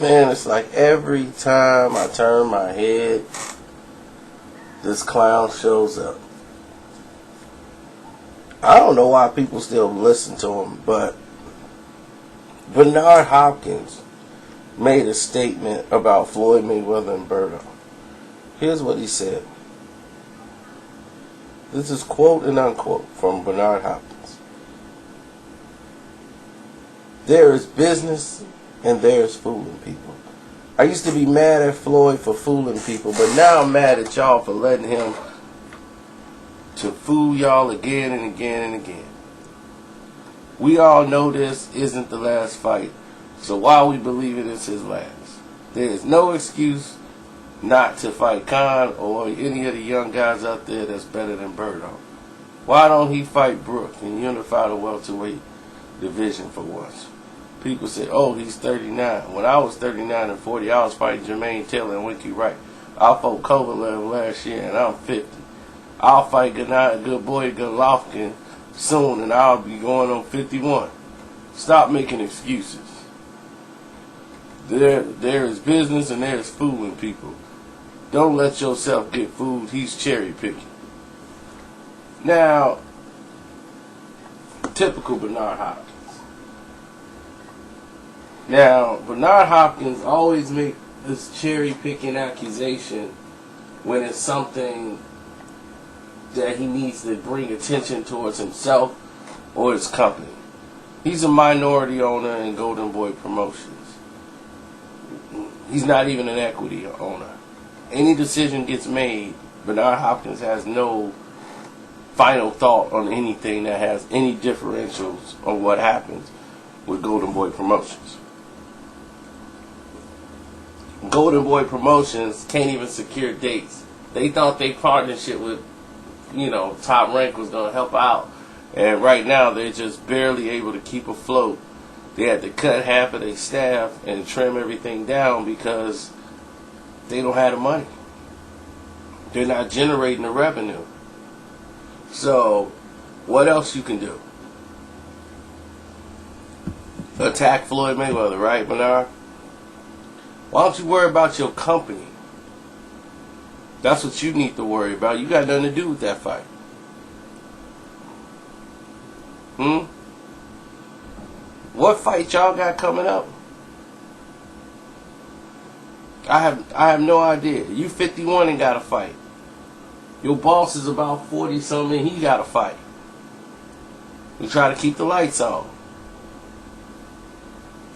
Man, it's like every time I turn my head, this clown shows up. I don't know why people still listen to him, but Bernard Hopkins made a statement about Floyd Mayweather and Berto. Here's what he said. This is quote and unquote from Bernard Hopkins. There is business and there is fooling people. I used to be mad at Floyd for fooling people, but now I'm mad at y'all for letting him to fool y'all again and again and again. We all know this isn't the last fight, so why we believe it is his last? There is no excuse not to fight Khan or any of the young guys out there that's better than Berto. Why don't he fight Brook and unify the welterweight division for once? People say, oh, he's 39. When I was 39 and 40, I was fighting Jermaine Taylor and Winky Wright. I fought Kovalev last year and I'm 50. I'll fight good boy Golovkin soon and I'll be going on 51. Stop making excuses. There is business and there is fooling people. Don't let yourself get fooled. He's cherry picking. Now, typical Bernard Hopkins. Now, Bernard Hopkins always make this cherry picking accusation when it's something that he needs to bring attention towards himself or his company. He's a minority owner in Golden Boy Promotions. He's not even an equity owner. Any decision gets made, Bernard Hopkins has no final thought on anything that has any differentials on what happens with Golden Boy Promotions. Golden Boy Promotions can't even secure dates. They thought their partnership with, Top Rank was going to help out. And right now, they're just barely able to keep afloat. They had to cut half of their staff and trim everything down because they don't have the money. They're not generating the revenue. So, what else you can do? Attack Floyd Mayweather, right, Bernard? Why don't you worry about your company? That's what you need to worry about. You got nothing to do with that fight. What fight y'all got coming up? I have no idea. You 51 and got to fight. Your boss is about 40 something and he got to fight. You try to keep the lights on.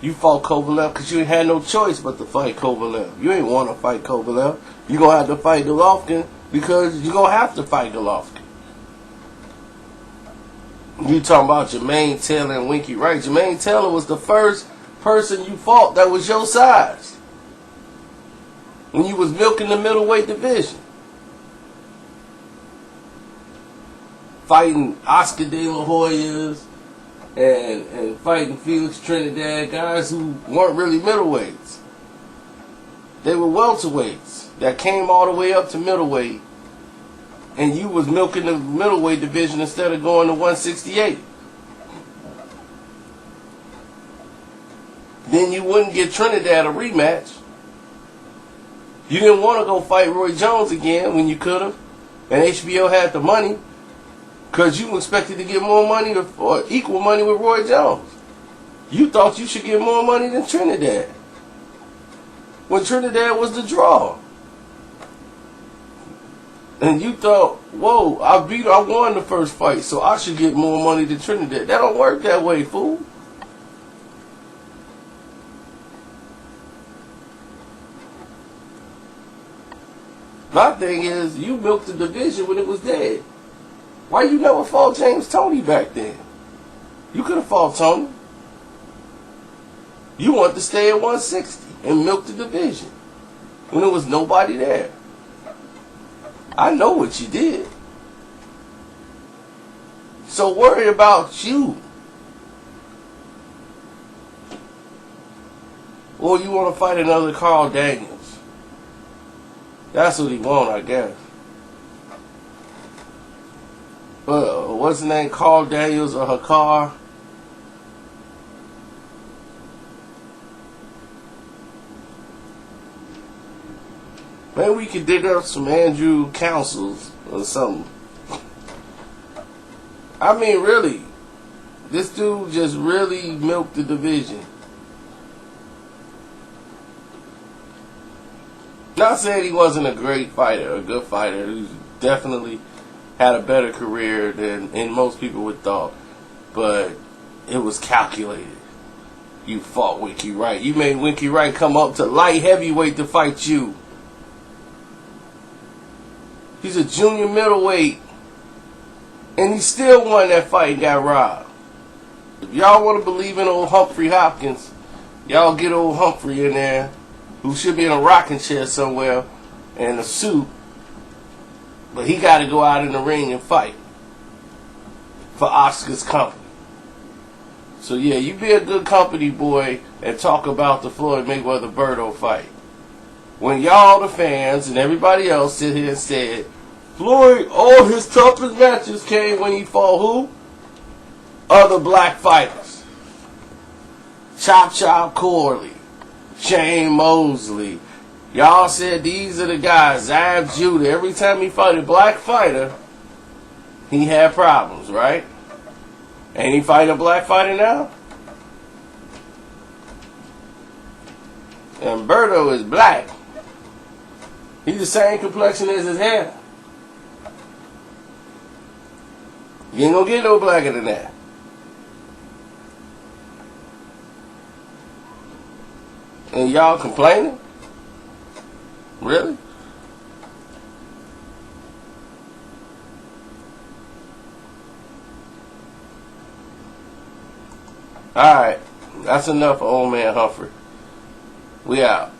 You fought Kovalev because you ain't had no choice but to fight Kovalev. You ain't want to fight Kovalev. You're going to have to fight Golovkin because you're going to have to fight Golovkin. You talking about Jermaine Taylor and Winky Wright. Jermaine Taylor was the first person you fought that was your size when you was milking the middleweight division. Fighting Oscar De La Hoyas and fighting Felix Trinidad, guys who weren't really middleweights. They were welterweights that came all the way up to middleweight, and you was milking the middleweight division instead of going to 168. Then you wouldn't get Trinidad a rematch. You didn't want to go fight Roy Jones again when you could have, and HBO had the money. Because you expected to get more money or equal money with Roy Jones. You thought you should get more money than Trinidad. When Trinidad was the draw. And you thought, whoa, I won the first fight, so I should get more money than Trinidad. That don't work that way, fool. My thing is, you milked the division when it was dead. Why you never fought James Toney back then? You could have fought Tony. You wanted to stay at 160 and milk the division when there was nobody there. I know what you did. So worry about you. Or you want to fight another Carl Daniels. That's what he want, I guess. What's his name? Carl Daniels or Hakar? Maybe we could dig up some Andrew councils or something. I mean, really, this dude just really milked the division. Not saying he wasn't a great fighter, a good fighter. He definitely had a better career than most people would thought. But it was calculated. You fought Winky Wright. You made Winky Wright come up to light heavyweight to fight you. He's a junior middleweight. And he still won that fight and got robbed. If y'all want to believe in old Humphrey Hopkins, y'all get old Humphrey in there, who should be in a rocking chair somewhere in a suit. But he got to go out in the ring and fight for Oscar's company. So yeah, you be a good company boy and talk about the Floyd Mayweather Berto fight. When y'all, the fans, and everybody else sit here and said, Floyd, all his toughest matches came when he fought who? Other black fighters. Chop Corley, Shane Mosley. Y'all said these are the guys. Zab Judah. Every time he fought a black fighter, he had problems, right? Ain't he fighting a black fighter now? And Berto is black. He's the same complexion as his hair. You ain't gonna get no blacker than that. And y'all complaining? Really? Alright, that's enough for old man Humphrey. We out.